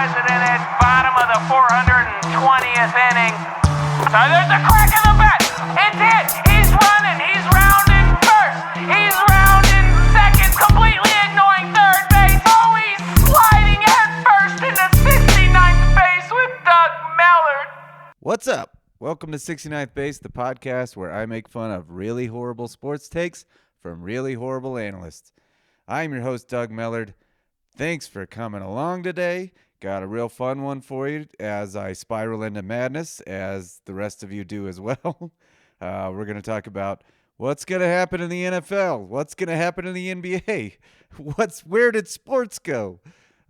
President at bottom of the 420th inning. So there's a crack in the bat. It's hit. He's running. He's rounding first. He's rounding second, completely ignoring third base. Oh, he's sliding head first into 69th base with Doug Mellard. What's up? Welcome to 69th Base, the podcast where I make fun of really horrible sports takes from really horrible analysts. I'm your host, Doug Mellard. Thanks for coming along today. Got a real fun one for you as I spiral into madness, as the rest of you do as well. We're going to talk about what's going to happen in the NFL, what's going to happen in the NBA, where did sports go,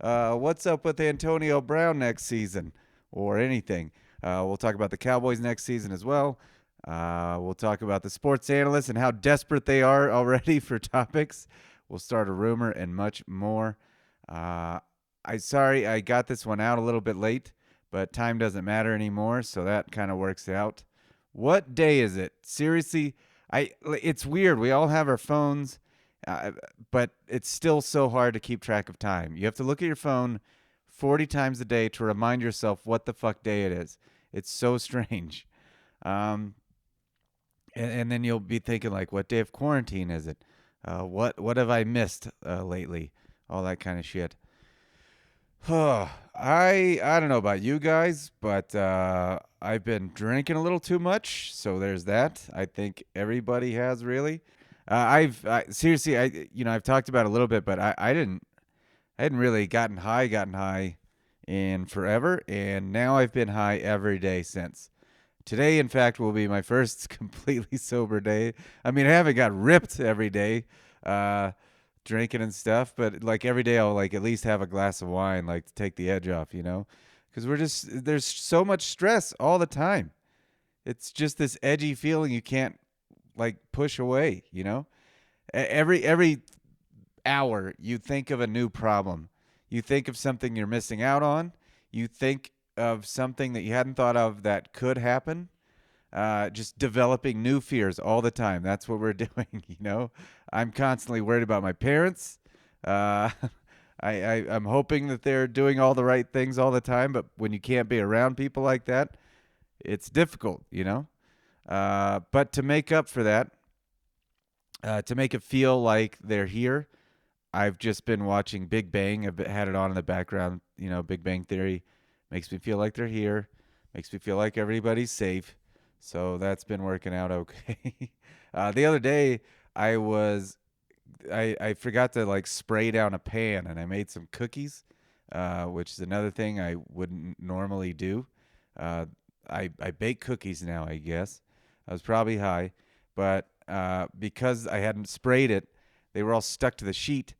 what's up with Antonio Brown next season, or anything. We'll talk about the Cowboys next season as well. We'll talk about the sports analysts and how desperate they are already for topics. We'll start a rumor and much more. Sorry I got this one out a little bit late, but time doesn't matter anymore, so that kind of works out. What day is it? Seriously, it's weird. We all have our phones, but it's still so hard to keep track of time. You have to look at your phone 40 times a day to remind yourself what the fuck day it is. It's so strange. And then you'll be thinking, like, what day of quarantine is it? What have I missed lately? All that kind of shit. I don't know about you guys, but I've been drinking a little too much, so there's that. I think everybody has, really. I've talked about it a little bit, but I hadn't really gotten high in forever, and now I've been high every day since. Today, in fact, will be my first completely sober day. I mean, I haven't got ripped every day, drinking and stuff, but like every day I'll like at least have a glass of wine, like to take the edge off, you know, because there's so much stress all the time. It's just this edgy feeling you can't like push away, you know. Every hour you think of a new problem. You think of something you're missing out on. You think of something that you hadn't thought of that could happen. Just developing new fears all the time. That's what we're doing, you know. I'm constantly worried about my parents. I'm hoping that they're doing all the right things all the time, but when you can't be around people like that, it's difficult, you know. But to make up for that, to make it feel like they're here, I've just been watching Big Bang. I've had it on in the background, you know. Big Bang Theory makes me feel like they're here, makes me feel like everybody's safe. So that's been working out okay. The other day, I forgot to like spray down a pan, and I made some cookies, which is another thing I wouldn't normally do. I bake cookies now, I guess. I was probably high, but because I hadn't sprayed it, they were all stuck to the sheet,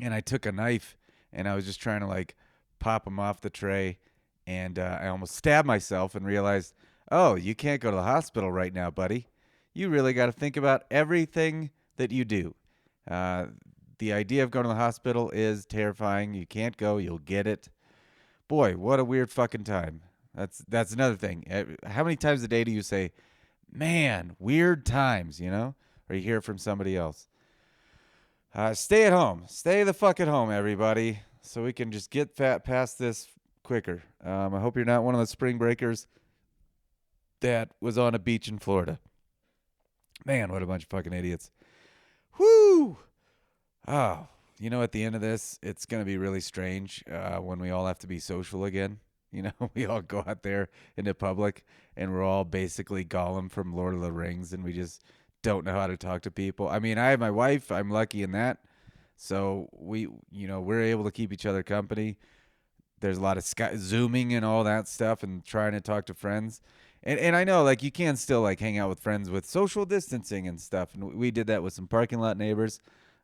and I took a knife, and I was just trying to like pop them off the tray, and I almost stabbed myself and realized, oh, you can't go to the hospital right now, buddy. You really got to think about everything that you do. The idea of going to the hospital is terrifying. You can't go. You'll get it. Boy, what a weird fucking time. That's another thing. How many times a day do you say, man, weird times, you know? Or you hear it from somebody else. Stay at home. Stay the fuck at home, everybody, so we can just get past this quicker. I hope you're not one of the spring breakers that was on a beach in Florida. Man, what a bunch of fucking idiots. Whoo! Oh, you know, at the end of this, it's going to be really strange when we all have to be social again. You know, we all go out there into public, and we're all basically Gollum from Lord of the Rings, and we just don't know how to talk to people. I mean, I have my wife. I'm lucky in that. So we're able to keep each other company. There's a lot of Zooming and all that stuff and trying to talk to friends. And I know, like, you can still, like, hang out with friends with social distancing and stuff. And we did that with some parking lot neighbors.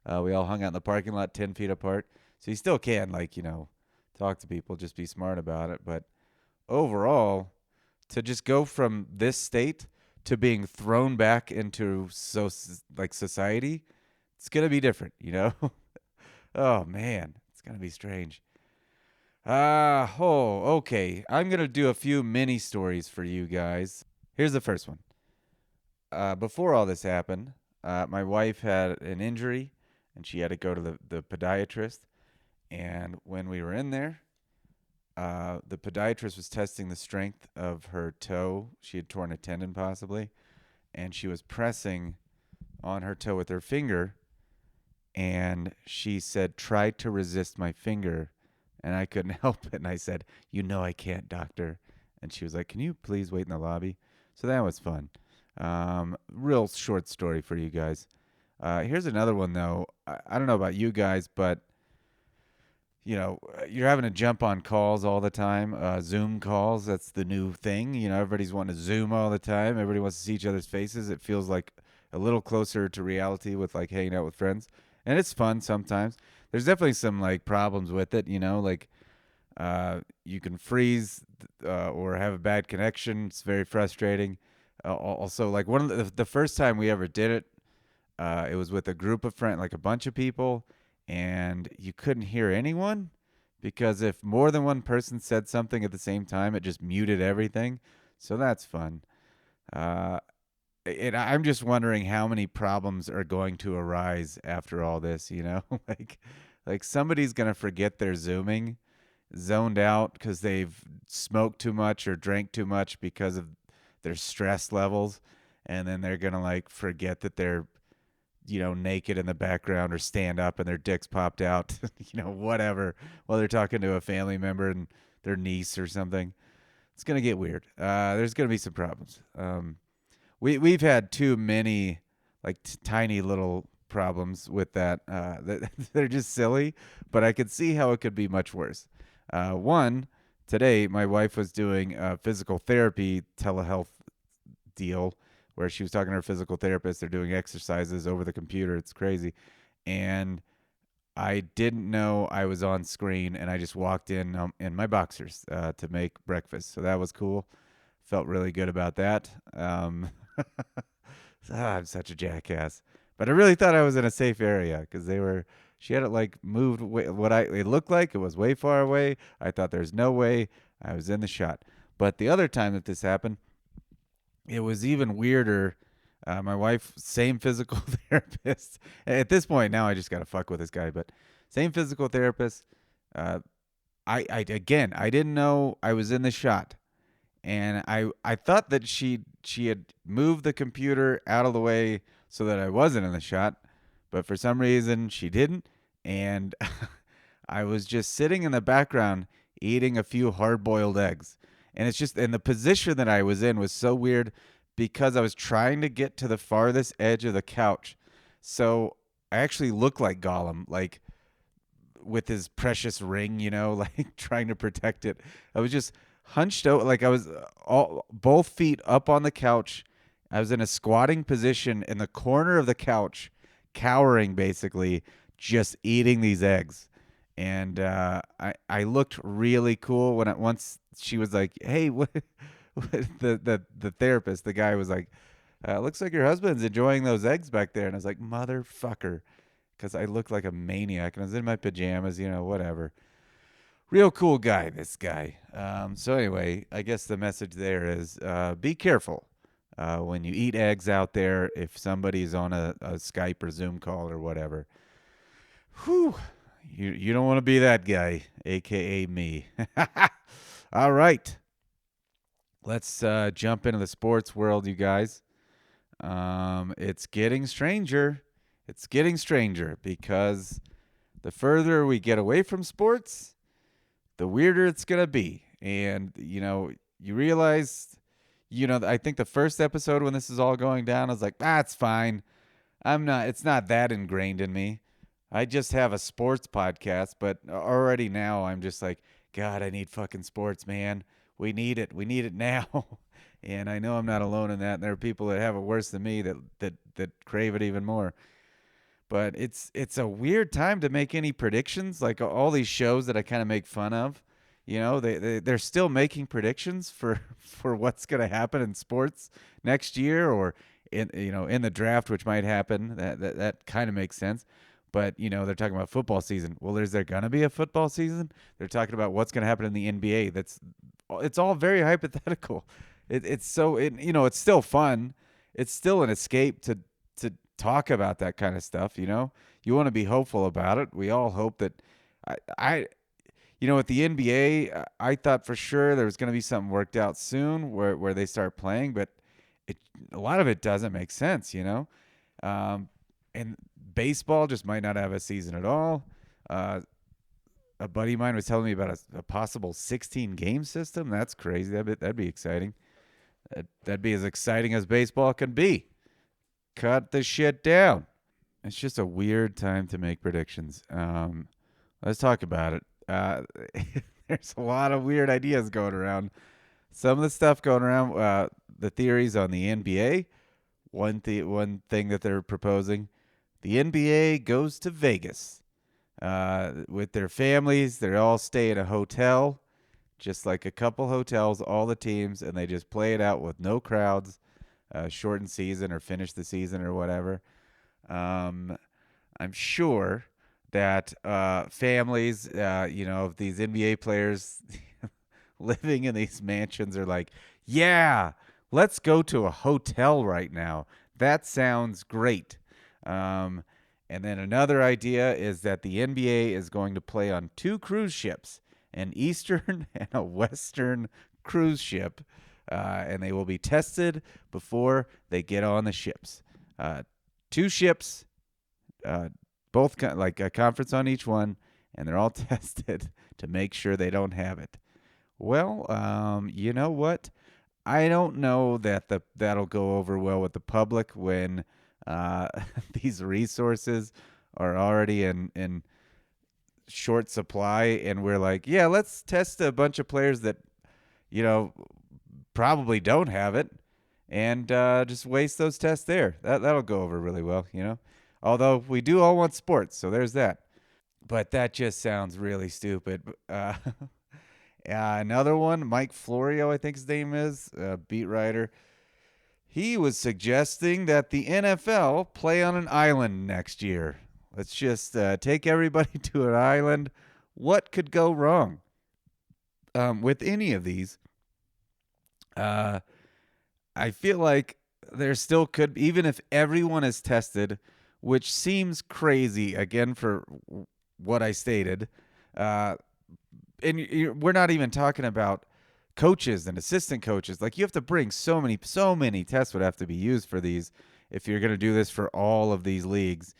We all hung out in the parking lot 10 feet apart. So you still can, like, you know, talk to people. Just be smart about it. But overall, to just go from this state to being thrown back into, society, it's going to be different, you know? Oh, man. It's going to be strange. Okay. I'm going to do a few mini stories for you guys. Here's the first one. Before all this happened, my wife had an injury, and she had to go to the podiatrist. And when we were in there, the podiatrist was testing the strength of her toe. She had torn a tendon possibly, and she was pressing on her toe with her finger, and she said, "Try to resist my finger," and I couldn't help it. And I said, "You know I can't, doctor." And she was like, "Can you please wait in the lobby?" So that was fun. Real short story for you guys. Here's another one though. I don't know about you guys, but you're having to jump on calls all the time. Zoom calls, that's the new thing. Everybody's wanting to Zoom all the time. Everybody wants to see each other's faces. It feels like a little closer to reality with like hanging out with friends. And it's fun sometimes. There's definitely some like problems with it, like you can freeze or have a bad connection. It's very frustrating. Also, like one of the first time we ever did it, it was with a group of friends, like a bunch of people, and you couldn't hear anyone because if more than one person said something at the same time, it just muted everything. So that's fun. I'm just wondering how many problems are going to arise after all this, like somebody's going to forget they're Zooming, zoned out because they've smoked too much or drank too much because of their stress levels. And then they're going to like forget that they're naked in the background or stand up and their dicks popped out, whatever, while they're talking to a family member and their niece or something. It's going to get weird. There's going to be some problems. We've had too many like tiny little problems with that. They're just silly, but I could see how it could be much worse. One, today my wife was doing a physical therapy telehealth deal where she was talking to her physical therapist. They're doing exercises over the computer. It's crazy. And I didn't know I was on screen, and I just walked in my boxers to make breakfast. So that was cool. Felt really good about that. I'm such a jackass. But I really thought I was in a safe area because she had it like moved it looked like it was way far away. I thought there's no way I was in the shot. But the other time that this happened, it was even weirder. My wife, same physical therapist. At this point now, I just gotta fuck with this guy. But same physical therapist. I didn't know I was in the shot, and I thought that she had moved the computer out of the way so that I wasn't in the shot, but for some reason she didn't, and I was just sitting in the background eating a few hard-boiled eggs. And the position that I was in was so weird because I was trying to get to the farthest edge of the couch. So I actually looked like Gollum, like with his precious ring, like trying to protect it. I was just hunched out, like I was both feet up on the couch. I was in a squatting position in the corner of the couch, cowering basically, just eating these eggs. And I looked really cool once she was like, "Hey, what?" the therapist, the guy was like, "Looks like your husband's enjoying those eggs back there." And I was like, "Motherfucker," because I looked like a maniac and I was in my pajamas, whatever. Real cool guy, this guy. So anyway, I guess the message there is be careful when you eat eggs out there if somebody's on a Skype or Zoom call or whatever. Whew. You don't want to be that guy, a.k.a. me. All right. Let's jump into the sports world, you guys. It's getting stranger. It's getting stranger because the further we get away from sports, the weirder it's going to be. And, you realize, I think the first episode when this is all going down, I was like, it's fine. It's not that ingrained in me. I just have a sports podcast, but already now I'm just like, God, I need fucking sports, man. We need it. We need it now. And I know I'm not alone in that. And there are people that have it worse than me that crave it even more. But it's a weird time to make any predictions. Like all these shows that I kind of make fun of, they're still making predictions for what's going to happen in sports next year or in the draft, which might happen. That kind of makes sense. But, they're talking about football season. Well, is there going to be a football season? They're talking about what's going to happen in the NBA. It's all very hypothetical. It's still fun. It's still an escape to talk about that kind of stuff, You want to be hopeful about it. We all hope that with the NBA, I thought for sure there was going to be something worked out soon where they start playing, but a lot of it doesn't make sense, Um, and baseball just might not have a season at all. Uh, a buddy of mine was telling me about a possible 16 game system. That's crazy. That'd be exciting. That'd be as exciting as baseball can be. Cut the shit down. It's just a weird time to make predictions. Let's talk about it. There's a lot of weird ideas going around. Some of the stuff going around, the theories on the NBA. One thing that they're proposing, the NBA goes to Vegas with their families. They all stay in a hotel, just like a couple hotels, all the teams, and they just play it out with no crowds, shorten season or finish the season or whatever. I'm sure that families, of these NBA players living in these mansions are like, yeah, let's go to a hotel right now. That sounds great. And then another idea is that the NBA is going to play on 2 cruise ships, an Eastern and a Western cruise ship, and they will be tested before they get on the ships. 2 ships, both like a conference on each one, and they're all tested to make sure they don't have it. Well, you know what? I don't know that that'll go over well with the public when these resources are already in short supply, and we're like, yeah, let's test a bunch of players that, probably don't have it, and just waste those tests there. That'll go over really well, Although we do all want sports, so there's that. But that just sounds really stupid. Another one, Mike Florio, I think his name is, beat writer. He was suggesting that the NFL play on an island next year. Let's just take everybody to an island. What could go wrong with any of these? I feel like there still could, even if everyone is tested, which seems crazy, again, for what I stated. And we're not even talking about coaches and assistant coaches. Like, you have to bring so many tests would have to be used for these if you're going to do this for all of these leagues.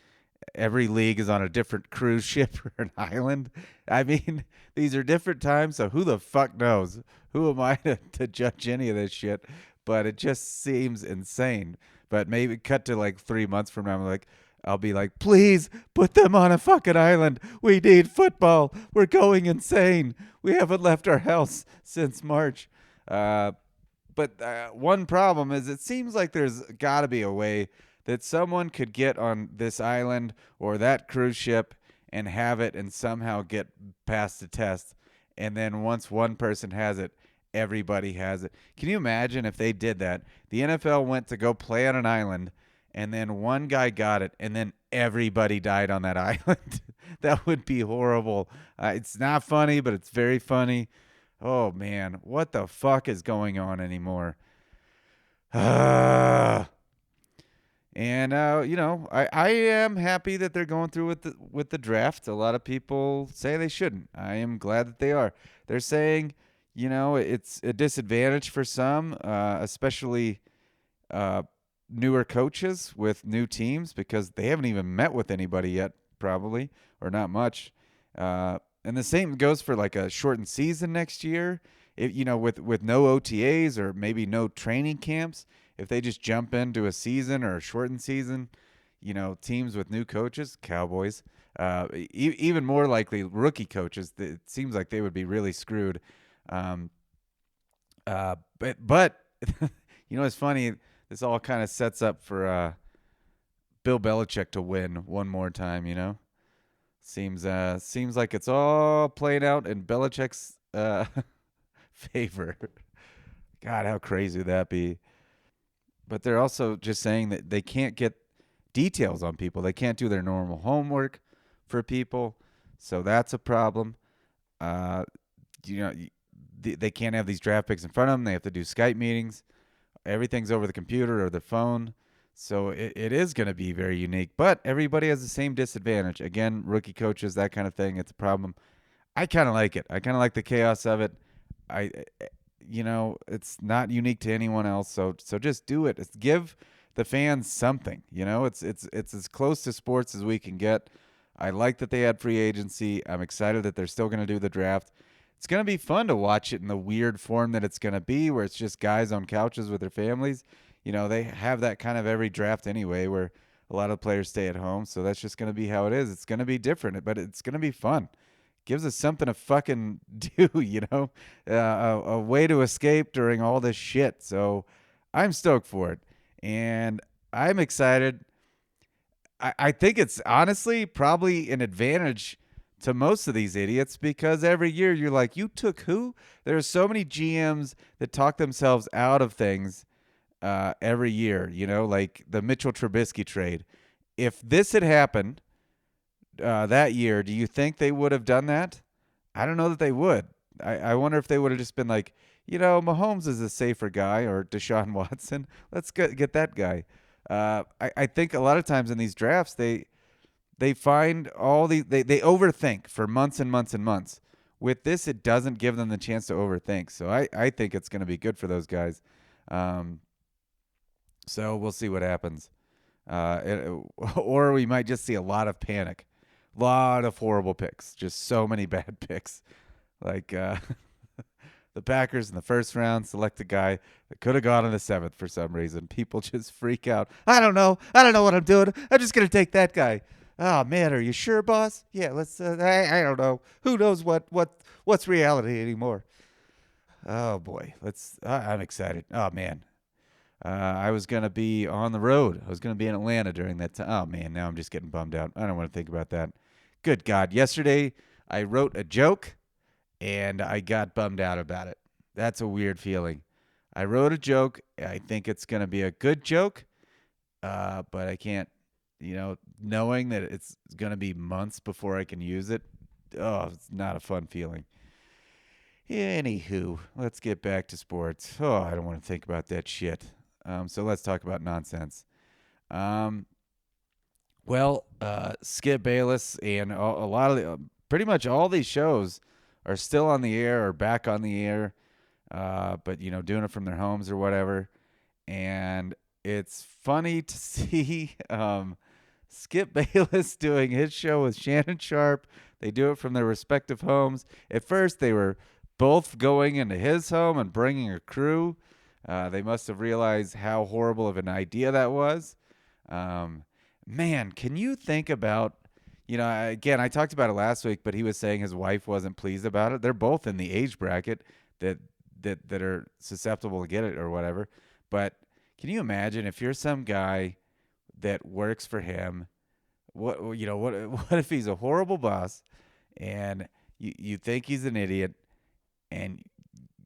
Every league is on a different cruise ship or an island. I mean, these are different times, so who the fuck knows? Who am I to judge any of this shit? But it just seems insane. But maybe cut to like 3 months from now, I'll be like, please put them on a fucking island. We need football. We're going insane. We haven't left our house since March. But one problem is it seems like there's got to be a way that someone could get on this island or that cruise ship and have it and somehow get past the test. And then once one person has it, everybody has it. Can you imagine if they did that? The NFL went to go play on an island, and then one guy got it, and then everybody died on that island. That would be horrible. It's not funny, but it's very funny. Oh, man. What the fuck is going on anymore? And, I am happy that they're going through with the draft. A lot of people say they shouldn't. I am glad that they are. They're saying, it's a disadvantage for some, especially newer coaches with new teams, because they haven't even met with anybody yet, probably, or not much. And the same goes for like a shortened season next year. If, with no OTAs or maybe no training camps, if they just jump into a season or a shortened season, teams with new coaches, Cowboys, even more likely rookie coaches, it seems like they would be really screwed. But it's funny. This all kind of sets up for Bill Belichick to win one more time. Seems like it's all played out in Belichick's favor. God, how crazy would that be? But they're also just saying that they can't get details on people. They can't do their normal homework for people, so that's a problem. They can't have these draft picks in front of them. They have to do Skype meetings. Everything's over the computer or the phone. So it is going to be very unique. But everybody has the same disadvantage. Again, rookie coaches, that kind of thing. It's a problem. I kind of like it. I kind of like the chaos of it. I, it's not unique to anyone else. So just do it. Give the fans something. It's as close to sports as we can get. I like that they had free agency. I'm excited that they're still going to do the draft. It's going to be fun to watch it in the weird form that it's going to be, where it's just guys on couches with their families. They have that kind of every draft anyway, where a lot of players stay at home. So that's just going to be how it is. It's going to be different, but it's going to be fun. Gives us something to fucking do, a way to escape during all this shit. So I'm stoked for it. And I'm excited. I think it's honestly probably an advantage to most of these idiots, because every year you're like, you took who? There are so many GMs that talk themselves out of things every year, like the Mitchell Trubisky trade. If this had happened that year, do you think they would have done that? I don't know that they would. I wonder if they would have just been like, Mahomes is a safer guy, or Deshaun Watson. Let's get that guy. I think a lot of times in these drafts, they find all they overthink for months and months and months. With this, it doesn't give them the chance to overthink. So I think it's going to be good for those guys. So we'll see what happens. Or we might just see a lot of panic. A lot of horrible picks. Just so many bad picks. Like the Packers in the first round select a guy that could have gone in the 7th for some reason. People just freak out. I don't know what I'm doing. I'm just going to take that guy. Oh, man, are you sure, boss? Yeah, let's I don't know. Who knows what's reality anymore? Oh, boy. I'm excited. Oh, man. I was going to be on the road. I was going to be in Atlanta during that time. Oh, man, now I'm just getting bummed out. I don't want to think about that. Good God. Yesterday, I wrote a joke, and I got bummed out about it. That's a weird feeling. I wrote a joke. I think it's going to be a good joke, but I can't, knowing that it's going to be months before I can use it. Oh, it's not a fun feeling. Anywho, let's get back to sports. Oh, I don't want to think about that shit. So let's talk about nonsense. Skip Bayless and a lot of pretty much all these shows are still on the air or back on the air, but doing it from their homes or whatever. And it's funny to see Skip Bayless doing his show with Shannon Sharp. They do it from their respective homes. At first, they were both going into his home and bringing a crew. They must have realized how horrible of an idea that was. Man, can you think about, again, I talked about it last week, but he was saying his wife wasn't pleased about it. They're both in the age bracket that are susceptible to get it or whatever. But can you imagine if you're some guy that works for him? What if he's a horrible boss and you think he's an idiot, and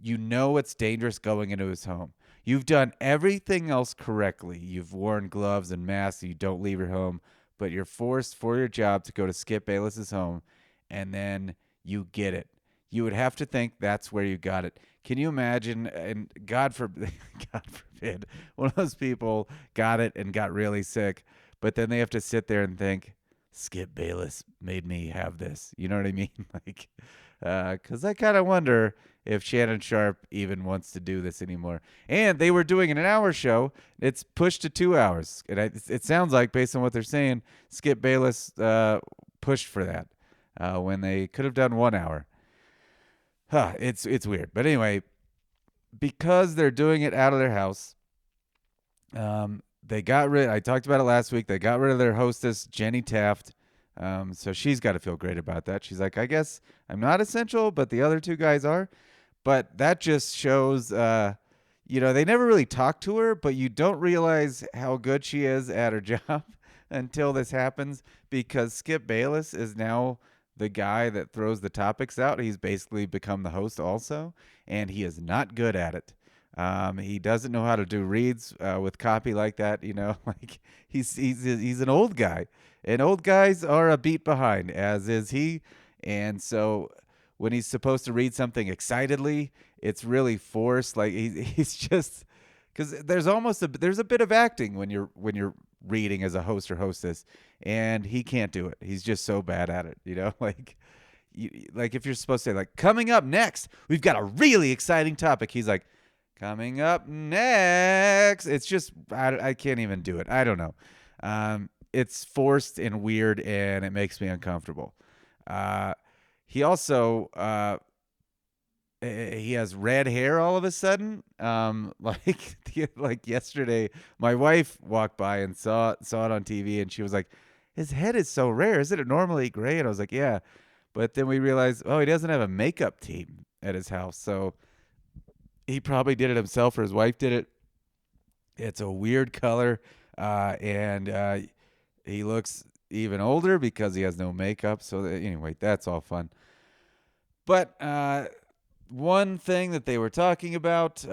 it's dangerous going into his home. You've done everything else correctly. You've worn gloves and masks. You don't leave your home, but you're forced for your job to go to Skip Bayless's home, and then you get it. You would have to think that's where you got it. Can you imagine? And God forbid, one of those people got it and got really sick, but then they have to sit there and think, Skip Bayless made me have this. You know what I mean? Like, because I kind of wonder if Shannon Sharp even wants to do this anymore. And they were doing an hour show. It's pushed to 2 hours. And it sounds like, based on what they're saying, Skip Bayless pushed for that when they could have done 1 hour. It's weird. But anyway, because they're doing it out of their house, they got rid. I talked about it last week. They got rid of their hostess, Jenny Taft. So she's got to feel great about that. She's like, I guess I'm not essential, but the other two guys are. But that just shows, they never really talk to her, but you don't realize how good she is at her job until this happens, because Skip Bayless is now the guy that throws the topics out. He's basically become the host also, and he is not good at it. He doesn't know how to do reads with copy like that. Like he's an old guy, and old guys are a beat behind, as is he. And so when he's supposed to read something excitedly, it's really forced. Like he's just, because there's a bit of acting when you're reading as a host or hostess, and he can't do it. He's just so bad at it. Like like if you're supposed to say like coming up next, we've got a really exciting topic. He's like, coming up next. It's just I can't even do it. I don't know. It's forced and weird, and it makes me uncomfortable. He also he has red hair all of a sudden. Like yesterday, my wife walked by and saw it on TV, and she was like, "His head is so rare. Isn't it normally gray?" And I was like, "Yeah," but then we realized, oh, he doesn't have a makeup team at his house, so he probably did it himself, or his wife did it. It's a weird color, and he looks even older because he has no makeup. So anyway, that's all fun. But one thing that they were talking about,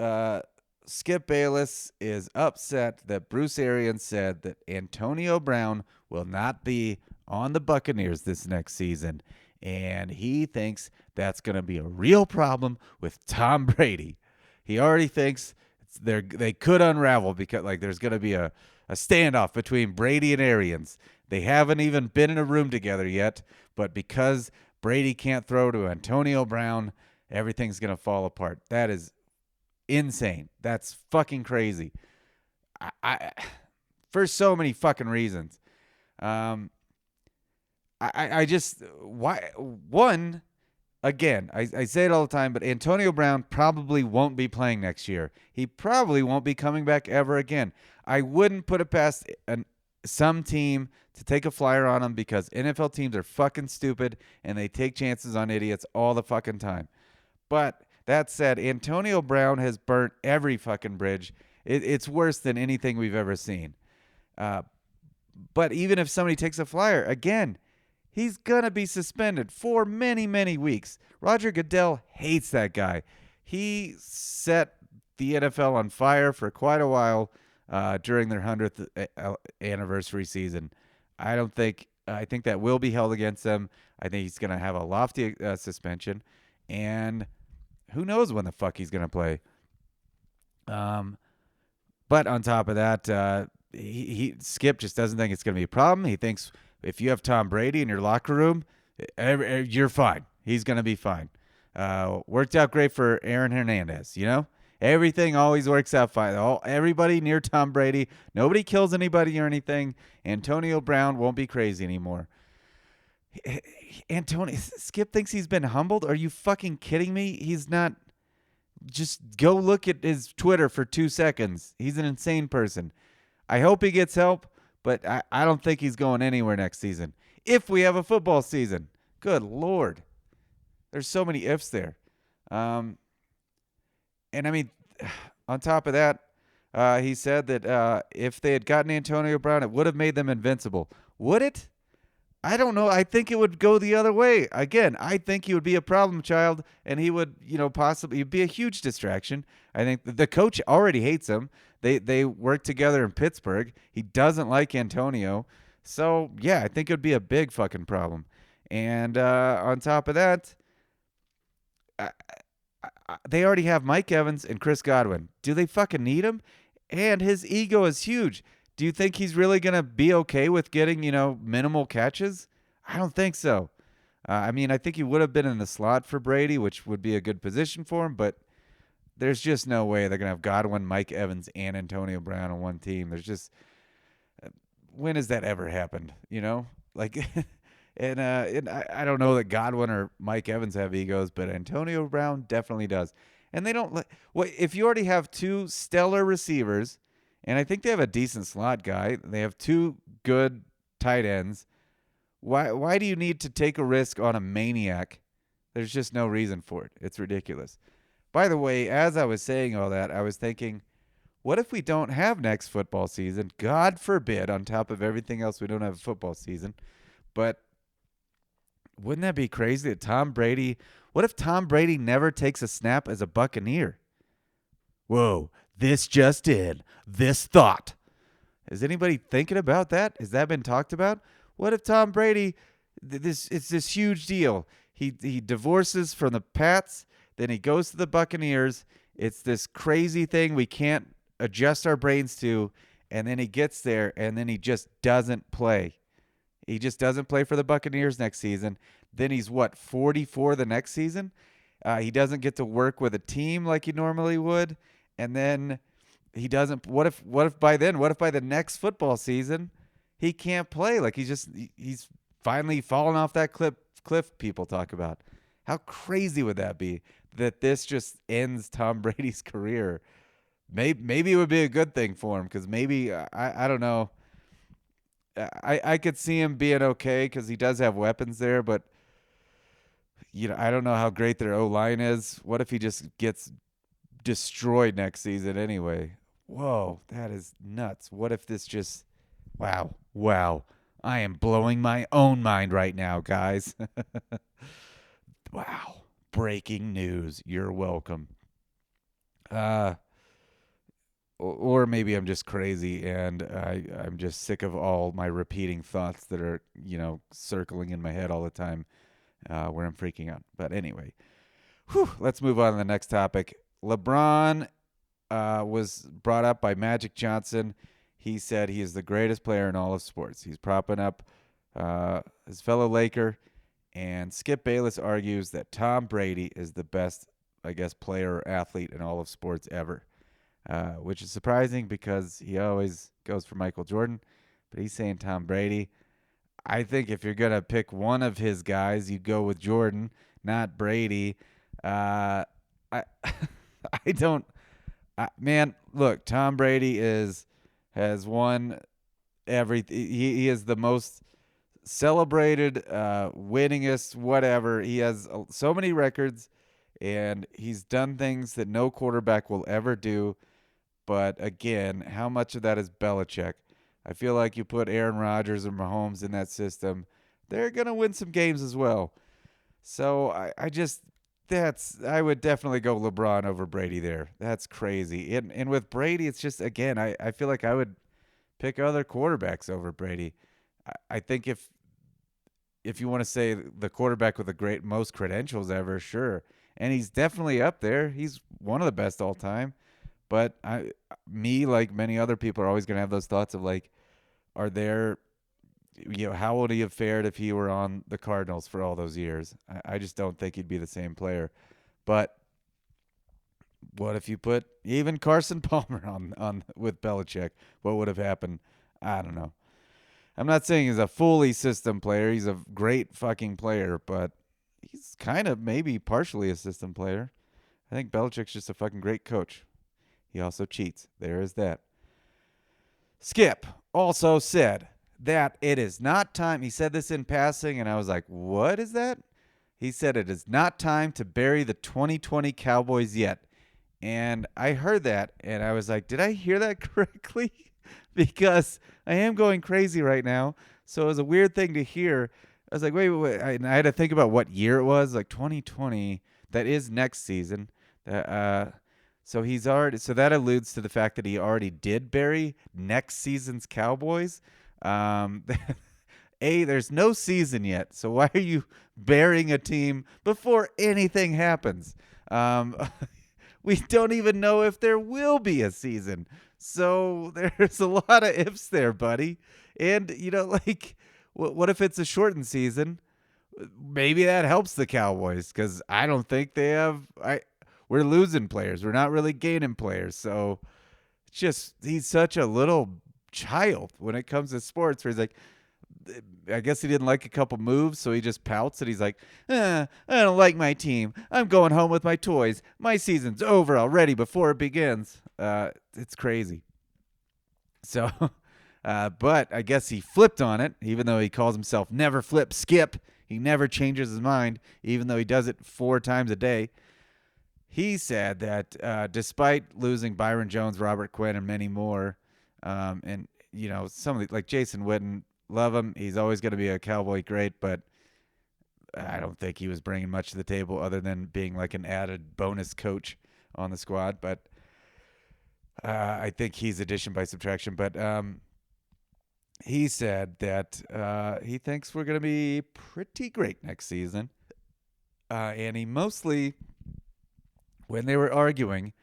Skip Bayless is upset that Bruce Arians said that Antonio Brown will not be on the Buccaneers this next season. And he thinks that's going to be a real problem with Tom Brady. He already thinks they could unravel because like there's going to be a standoff between Brady and Arians. They haven't even been in a room together yet, but because Brady can't throw to Antonio Brown, everything's going to fall apart. That is insane. That's fucking crazy. I for so many fucking reasons. I just Again, I say it all the time, but Antonio Brown probably won't be playing next year. He probably won't be coming back ever again. I wouldn't put it past some team to take a flyer on him because NFL teams are fucking stupid and they take chances on idiots all the fucking time. But that said, Antonio Brown has burnt every fucking bridge. It's worse than anything we've ever seen. But even if somebody takes a flyer, again, he's going to be suspended for many, many weeks. Roger Goodell hates that guy. He set the NFL on fire for quite a while during their 100th anniversary season. I think that will be held against him. I think he's going to have a lofty suspension. And who knows when the fuck he's going to play. But on top of that, Skip just doesn't think it's going to be a problem. He thinks if you have Tom Brady in your locker room, you're fine. He's going to be fine. Worked out great for Aaron Hernandez, you know? Everything always works out fine. Everybody near Tom Brady, nobody kills anybody or anything. Antonio Brown won't be crazy anymore. Skip thinks he's been humbled? Are you fucking kidding me? He's not. Just go look at his Twitter for 2 seconds. He's an insane person. I hope he gets help, but I don't think he's going anywhere next season. If we have a football season. Good Lord. There's so many ifs there. And I mean, on top of that, he said that if they had gotten Antonio Brown, it would have made them invincible. Would it? I don't know. I think it would go the other way. Again, I think he would be a problem child, and he would, possibly be a huge distraction. I think the coach already hates him. They work together in Pittsburgh. He doesn't like Antonio. So, yeah, I think it would be a big fucking problem. And on top of that, they already have Mike Evans and Chris Godwin. Do they fucking need him? And his ego is huge. Do you think he's really going to be okay with getting, minimal catches? I don't think so. I think he would have been in the slot for Brady, which would be a good position for him, but there's just no way they're going to have Godwin, Mike Evans, and Antonio Brown on one team. There's just, when has that ever happened, Like, and I don't know that Godwin or Mike Evans have egos, but Antonio Brown definitely does. And they don't, if you already have two stellar receivers, and I think they have a decent slot guy. They have two good tight ends. Why do you need to take a risk on a maniac? There's just no reason for it. It's ridiculous. By the way, as I was saying all that, I was thinking, what if we don't have next football season? God forbid, on top of everything else, we don't have a football season. But wouldn't that be crazy that Tom Brady, what if Tom Brady never takes a snap as a Buccaneer? Whoa. This just in. This thought. Is anybody thinking about that? Has that been talked about? What if Tom Brady, it's this huge deal. He divorces from the Pats, then he goes to the Buccaneers. It's this crazy thing we can't adjust our brains to, and then he gets there, and then he just doesn't play. He just doesn't play for the Buccaneers next season. Then he's 44 the next season. He doesn't get to work with a team like he normally would, and then he doesn't. What if by then? What if by the next football season he can't play? Like he's finally fallen off that cliff people talk about. How crazy would that be? That this just ends Tom Brady's career. Maybe it would be a good thing for him because maybe I don't know. I could see him being okay because he does have weapons there, but I don't know how great their O-line is. What if he just gets destroyed next season anyway? Whoa, that is nuts. What if this just wow. I am blowing my own mind right now, guys. Wow. Breaking news. You're welcome. Or maybe I'm just crazy and I'm just sick of all my repeating thoughts that are, circling in my head all the time where I'm freaking out. But anyway, let's move on to the next topic. LeBron was brought up by Magic Johnson. He said he is the greatest player in all of sports. He's propping up his fellow Laker. And Skip Bayless argues that Tom Brady is the best, player or athlete in all of sports ever. Which is surprising because he always goes for Michael Jordan, but he's saying Tom Brady. I think if you're going to pick one of his guys, you go with Jordan, not Brady. I don't man, look, Tom Brady has won everything. He is the most celebrated, winningest, whatever. He has so many records, and he's done things that no quarterback will ever do. But again, how much of that is Belichick? I feel like you put Aaron Rodgers or Mahomes in that system, they're going to win some games as well. So I would definitely go LeBron over Brady there. That's crazy. And with Brady, it's just, again, I feel like I would pick other quarterbacks over Brady. I think if you want to say the quarterback with the most credentials ever, sure. And he's definitely up there. He's one of the best all time. But like many other people, are always going to have those thoughts of like, how would he have fared if he were on the Cardinals for all those years? I just don't think he'd be the same player. But what if you put even Carson Palmer on with Belichick? What would have happened? I don't know. I'm not saying he's a fully system player. He's a great fucking player, but he's kind of maybe partially a system player. I think Belichick's just a fucking great coach. He also cheats. There is that. Skip also said that it is not time. He said this in passing, and I was like, what is that? He said it is not time to bury the 2020 Cowboys yet. And I heard that, and I was like, did I hear that correctly? Because I am going crazy right now. So it was a weird thing to hear. I was like, wait. And I had to think about what year it was, like 2020. That is next season. So that alludes to the fact that he already did bury next season's Cowboys. There's no season yet, so why are you burying a team before anything happens? We don't even know if there will be a season. So there's a lot of ifs there, buddy. And, what if it's a shortened season? Maybe that helps the Cowboys because I don't think they have we're losing players. We're not really gaining players. So he's such a little child when it comes to sports where he's like, I guess he didn't like a couple moves, so he just pouts and he's like, I don't like my team. I'm going home with my toys. My season's over already before it begins. It's crazy. So, but I guess he flipped on it, even though he calls himself Never Flip Skip. He never changes his mind, even though he does it 4 times a day. He said that despite losing Byron Jones, Robert Quinn, and many more, and some of the, like Jason Witten, love him. He's always going to be a Cowboy great, but I don't think he was bringing much to the table other than being like an added bonus coach on the squad. But I think he's addition by subtraction. But he said that he thinks we're going to be pretty great next season. And he mostly, when they were arguing,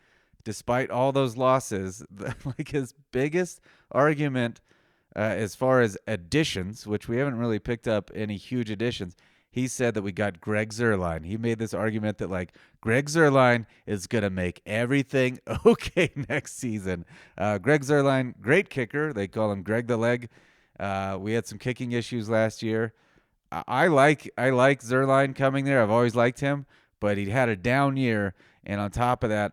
despite all those losses, like his biggest argument as far as additions, which we haven't really picked up any huge additions, he said that we got Greg Zuerlein. He made this argument that, like, Greg Zuerlein is going to make everything okay next season. Greg Zuerlein, great kicker. They call him Greg the Leg. We had some kicking issues last year. I like Zuerlein coming there. I've always liked him, but he had a down year, and on top of that,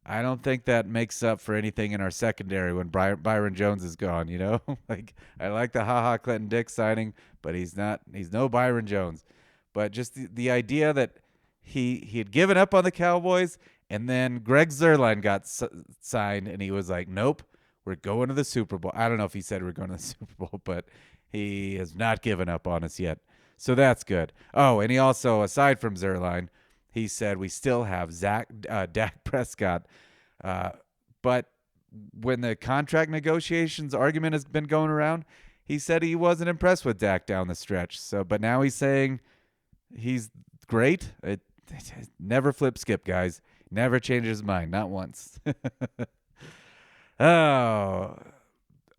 I don't think that makes up for anything in our secondary when Byron Jones is gone, you know? Like, I like the Ha Clinton Dix signing, but he's no Byron Jones. But just the idea that he had given up on the Cowboys, and then Greg Zuerlein got signed, and he was like, nope, we're going to the Super Bowl. I don't know if he said we're going to the Super Bowl, but he has not given up on us yet. So that's good. Oh, and he also, aside from Zuerlein, he said we still have Dak Prescott. But when the contract negotiations argument has been going around, he said he wasn't impressed with Dak down the stretch. But now he's saying he's great. It never flip skip, guys. Never changes his mind. Not once. Oh,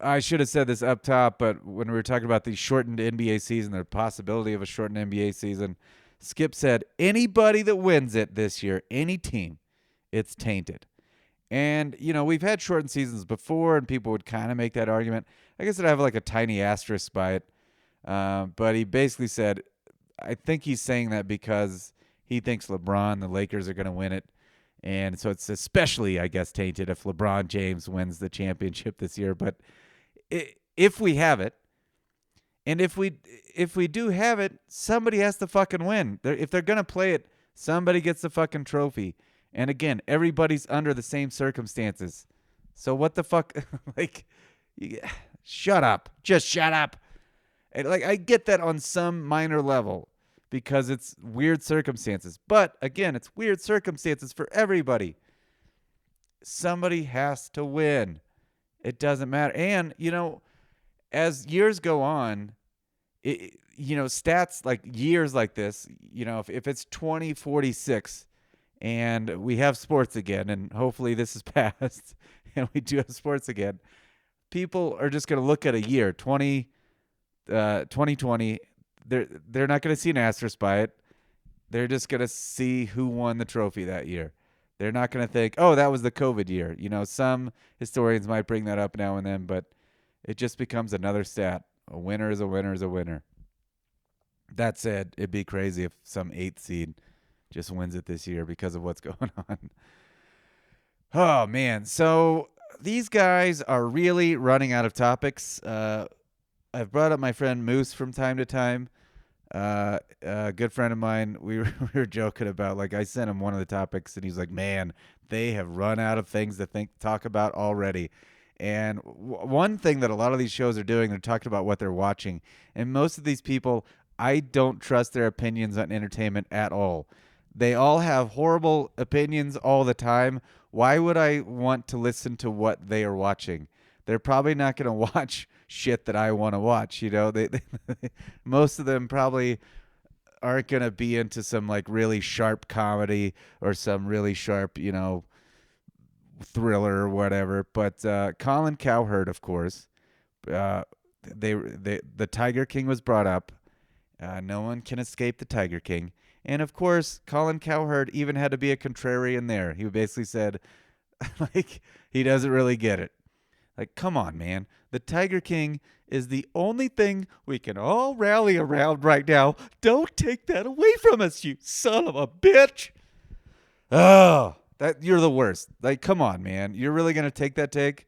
I should have said this up top, but when we were talking about the shortened NBA season, the possibility of a shortened NBA season, Skip said, anybody that wins it this year, any team, it's tainted. And, you know, we've had shortened seasons before, and people would kind of make that argument. I guess I'd have like a tiny asterisk by it. But he basically said, I think he's saying that because he thinks LeBron, the Lakers, are going to win it. And so it's especially, I guess, tainted if LeBron James wins the championship this year. But if we have it, and if we do have it, somebody has to fucking win. If they're going to play it, somebody gets the fucking trophy. And again, everybody's under the same circumstances. So what the fuck? Like, shut up. Just shut up. And like, I get that on some minor level because it's weird circumstances. But again, it's weird circumstances for everybody. Somebody has to win. It doesn't matter. And, you know, as years go on, stats like years like this, you know, if it's 2046 and we have sports again, and hopefully this is past and we do have sports again, people are just going to look at a year, 2020. They're not going to see an asterisk by it. They're just going to see who won the trophy that year. They're not going to think, oh, that was the COVID year. You know, some historians might bring that up now and then, but it just becomes another stat. A winner is a winner is a winner. That said, it'd be crazy if some 8th seed just wins it this year because of what's going on. Oh, man. So these guys are really running out of topics. I've brought up my friend Moose from time to time. A good friend of mine, we were joking about, like, I sent him one of the topics, and he's like, man, they have run out of things to talk about already. And one thing that a lot of these shows are doing, they're talking about what they're watching. And most of these people, I don't trust their opinions on entertainment at all. They all have horrible opinions all the time. Why would I want to listen to what they are watching? They're probably not going to watch shit that I want to watch. You know, they most of them probably aren't going to be into some like really sharp comedy or some really sharp, you know, thriller or whatever. But Colin Cowherd, of course, the Tiger King was brought up. No one can escape the Tiger King. And of course, Colin Cowherd even had to be a contrarian there. He basically said, like, he doesn't really get it. Like, come on, man. The Tiger King is the only thing we can all rally around right now. Don't take that away from us, you son of a bitch. Oh, you're the worst. Like, come on, man. You're really going to take that take?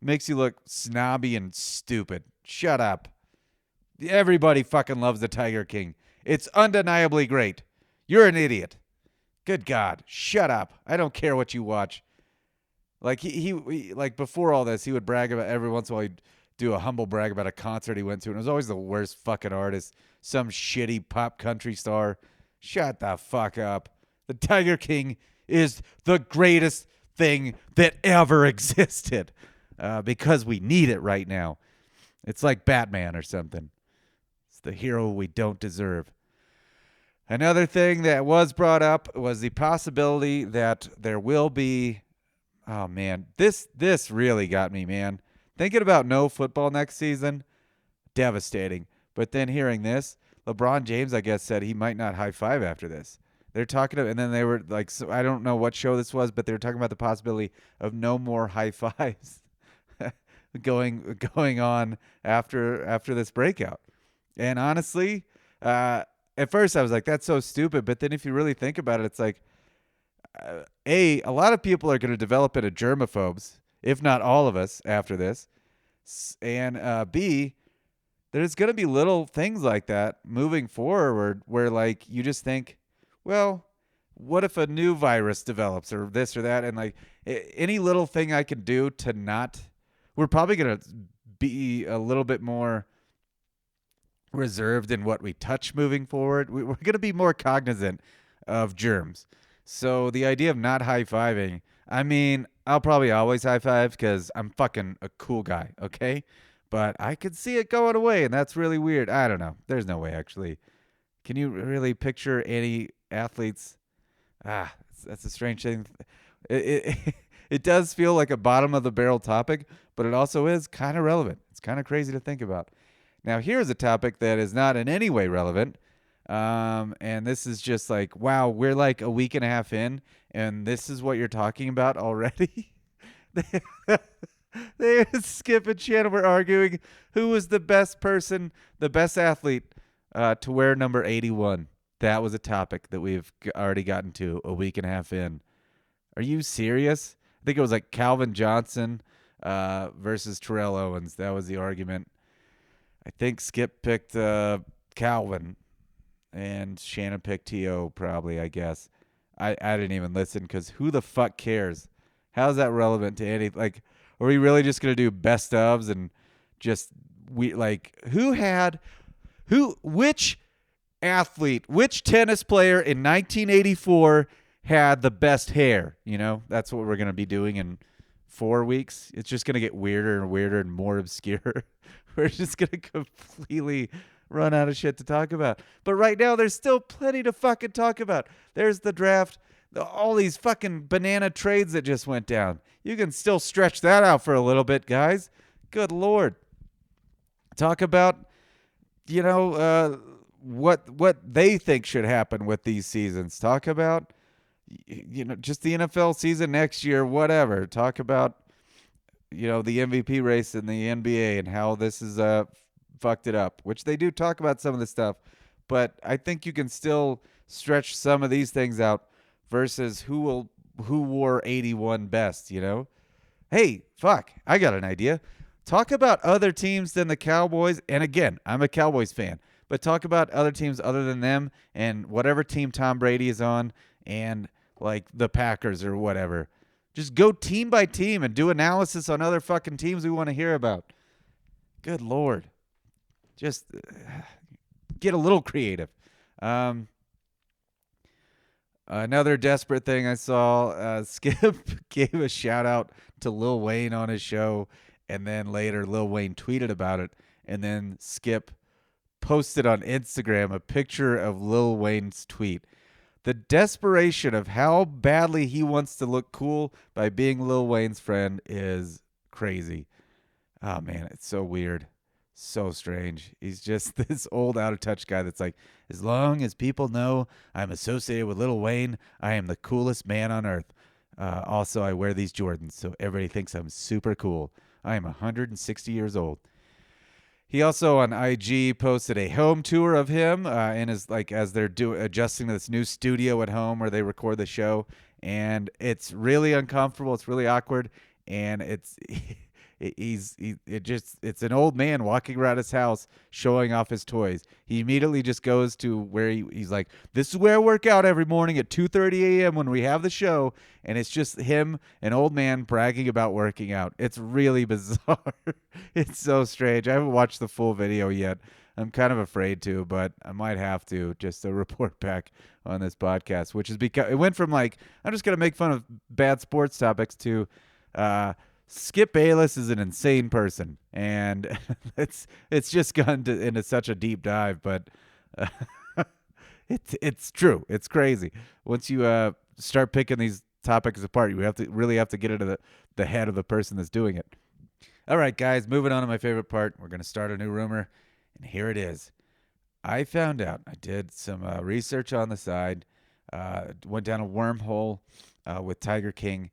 Makes you look snobby and stupid. Shut up. Everybody fucking loves the Tiger King. It's undeniably great. You're an idiot. Good God. Shut up. I don't care what you watch. Like he like before all this, he would brag about every once in a while. He'd do a humble brag about a concert he went to, and it was always the worst fucking artist, some shitty pop country star. Shut the fuck up. The Tiger King is the greatest thing that ever existed because we need it right now. It's like Batman or something. It's the hero we don't deserve. Another thing that was brought up was the possibility that there will be. Oh, man, this really got me, man. thinking about no football next season, devastating. But then hearing this, LeBron James, I guess, said he might not high five after this. They're talking and then they were like, so I don't know what show this was, but they were talking about the possibility of no more high fives going on after this breakout. And honestly, at first I was like, that's so stupid. But then if you really think about it, it's like, a lot of people are going to develop into germaphobes, if not all of us, after this. And B, there's going to be little things like that moving forward where, like, you just think, well, what if a new virus develops or this or that? And, like, any little thing I can do to not – we're probably going to be a little bit more reserved in what we touch moving forward. We're going to be more cognizant of germs. So the idea of not high-fiving, I mean, I'll probably always high-five because I'm fucking a cool guy, okay? But I could see it going away, and that's really weird. I don't know. There's no way, actually. Can you really picture any athletes? That's a strange thing. It does feel like a bottom-of-the-barrel topic, but it also is kind of relevant. It's kind of crazy to think about. Now, here's a topic that is not in any way relevant. And this is just like, wow, we're like a week and a half in, and this is what you're talking about already? They Skip and Shannon were arguing who was the best person, the best athlete to wear number 81. That was a topic that we've already gotten to a week and a half in. Are you serious? I think it was like Calvin Johnson versus Terrell Owens. That was the argument. I think Skip picked Calvin. And Shannon picked T.O. probably, I guess. I didn't even listen because who the fuck cares? How's that relevant to any? Like, are we really just going to do best ofs and just which athlete, which tennis player in 1984 had the best hair? You know, that's what we're going to be doing in 4 weeks. It's just going to get weirder and weirder and more obscure. We're just going to completely run out of shit to talk about. But right now, there's still plenty to fucking talk about. There's the draft, all these fucking banana trades that just went down. You can still stretch that out for a little bit, guys. Good Lord. Talk about, what they think should happen with these seasons. Talk about, just the NFL season next year, whatever. Talk about, the MVP race in the NBA and how this is fucked it up, which they do talk about some of this stuff, but I think you can still stretch some of these things out versus who wore 81 best, Hey, fuck, I got an idea. Talk about other teams than the Cowboys, and again, I'm a Cowboys fan, but talk about other teams other than them and whatever team Tom Brady is on and like the Packers or whatever. Just go team by team and do analysis on other fucking teams we want to hear about. Good Lord. Just get a little creative. Another desperate thing I saw, Skip gave a shout out to Lil Wayne on his show, and then later Lil Wayne tweeted about it, and then Skip posted on Instagram a picture of Lil Wayne's tweet. The desperation of how badly he wants to look cool by being Lil Wayne's friend is crazy. Oh, man, it's so weird. So strange. He's just this old out-of-touch guy that's like, as long as people know I'm associated with Lil Wayne, I am the coolest man on earth. Also, I wear these Jordans, so everybody thinks I'm super cool. I am 160 years old. He also on IG posted a home tour of him and is like as they're adjusting to this new studio at home where they record the show, and it's really uncomfortable. It's really awkward, and it's it's an old man walking around his house showing off his toys. He immediately just goes to where he's like, this is where I work out every morning at 2:30 a.m. when we have the show, and it's just him, an old man, bragging about working out. It's really bizarre. It's so strange. I haven't watched the full video yet. I'm kind of afraid to, but I might have to just to report back on this podcast, which is because it went from like, I'm just going to make fun of bad sports topics to Skip Bayless is an insane person, and it's just gone into such a deep dive, but it's true. It's crazy. Once you start picking these topics apart, you really have to get into the head of the person that's doing it. All right, guys, moving on to my favorite part. We're going to start a new rumor, and here it is. I found out, I did some research on the side, went down a wormhole with Tiger King,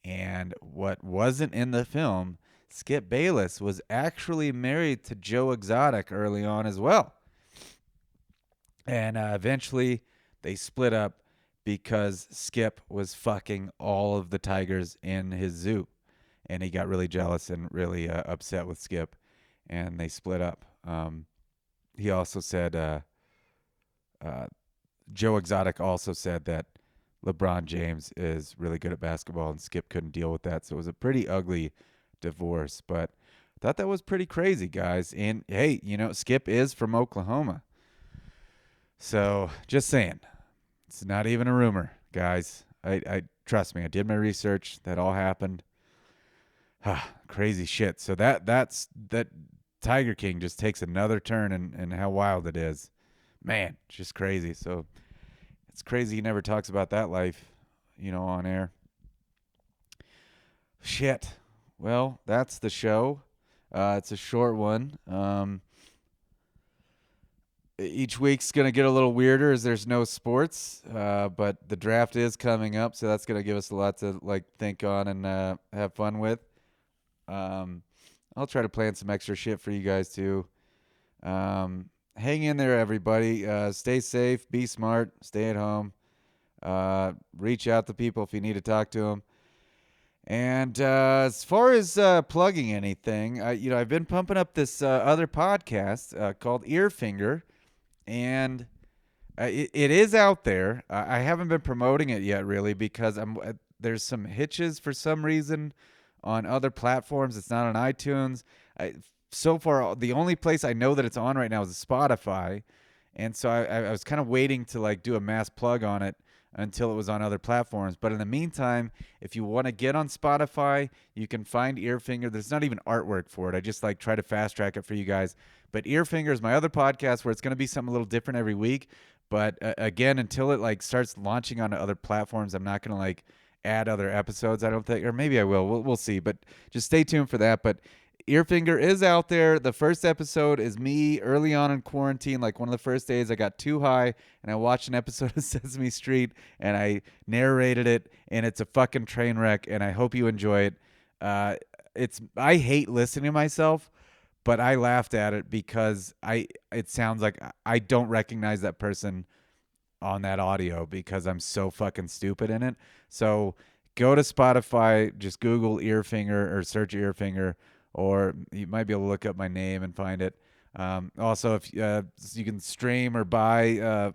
and what wasn't in the film, Skip Bayless was actually married to Joe Exotic early on as well. And eventually they split up because Skip was fucking all of the tigers in his zoo. And he got really jealous and really upset with Skip, and they split up. He also said, Joe Exotic also said that LeBron James is really good at basketball, and Skip couldn't deal with that. So it was a pretty ugly divorce, but I thought that was pretty crazy, guys. And hey, Skip is from Oklahoma. So just saying, it's not even a rumor, guys. I trust me, I did my research. That all happened. Crazy shit. So that Tiger King just takes another turn in how wild it is. Man, just crazy. So it's crazy he never talks about that life, on air. Shit. Well, that's the show. It's a short one. Each week's going to get a little weirder as there's no sports, but the draft is coming up, so that's going to give us a lot to think on and have fun with. I'll try to plan some extra shit for you guys too. Hang in there, everybody. Stay safe, be smart, stay at home. Reach out to people if you need to talk to them. And as far as plugging anything, I've been pumping up this other podcast called Earfinger, and it is out there. I haven't been promoting it yet, really, because there's some hitches for some reason on other platforms. It's not on iTunes. So far, the only place I know that it's on right now is Spotify, and so I was kind of waiting to do a mass plug on it until it was on other platforms. But in the meantime, if you want to get on Spotify, you can find Earfinger. There's not even artwork for it. I just try to fast track it for you guys. But Earfinger is my other podcast where it's going to be something a little different every week. But again, until it starts launching onto other platforms, I'm not going to add other episodes, I don't think, or maybe I will. We'll see. But just stay tuned for that. But Earfinger is out there. The first episode is me early on in quarantine. One of the first days I got too high and I watched an episode of Sesame Street and I narrated it, and it's a fucking train wreck, and I hope you enjoy it. I hate listening to myself, but I laughed at it because it sounds like I don't recognize that person on that audio because I'm so fucking stupid in it. So go to Spotify, just Google Earfinger or search Earfinger, or you might be able to look up my name and find it. Also, if you can stream or buy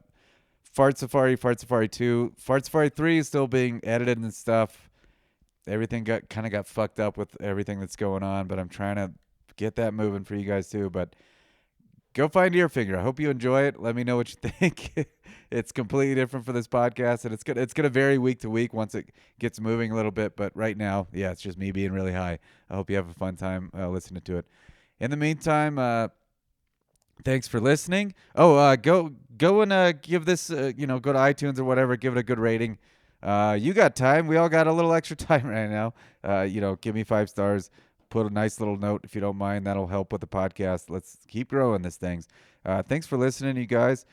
Fart Safari 2. Fart Safari 3 is still being edited and stuff. Everything got fucked up with everything that's going on, but I'm trying to get that moving for you guys too. But go find Earfinger. I hope you enjoy it. Let me know what you think. It's completely different for this podcast, and it's gonna vary week to week once it gets moving a little bit. But right now, yeah, it's just me being really high. I hope you have a fun time listening to it. In the meantime, thanks for listening. Oh, go and give this, go to iTunes or whatever, give it a good rating. You got time. We all got a little extra time right now. Give me 5 stars. Put a nice little note if you don't mind. That'll help with the podcast. Let's keep growing this things. Thanks for listening, you guys.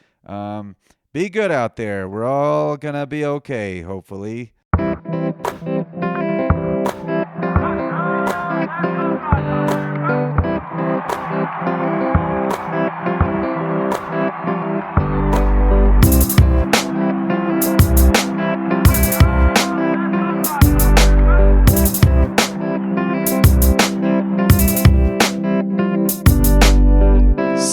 Be good out there. We're all going to be okay, hopefully.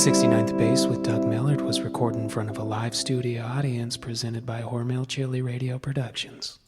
69th Base with Doug Millard was recorded in front of a live studio audience presented by Hormel Chili Radio Productions.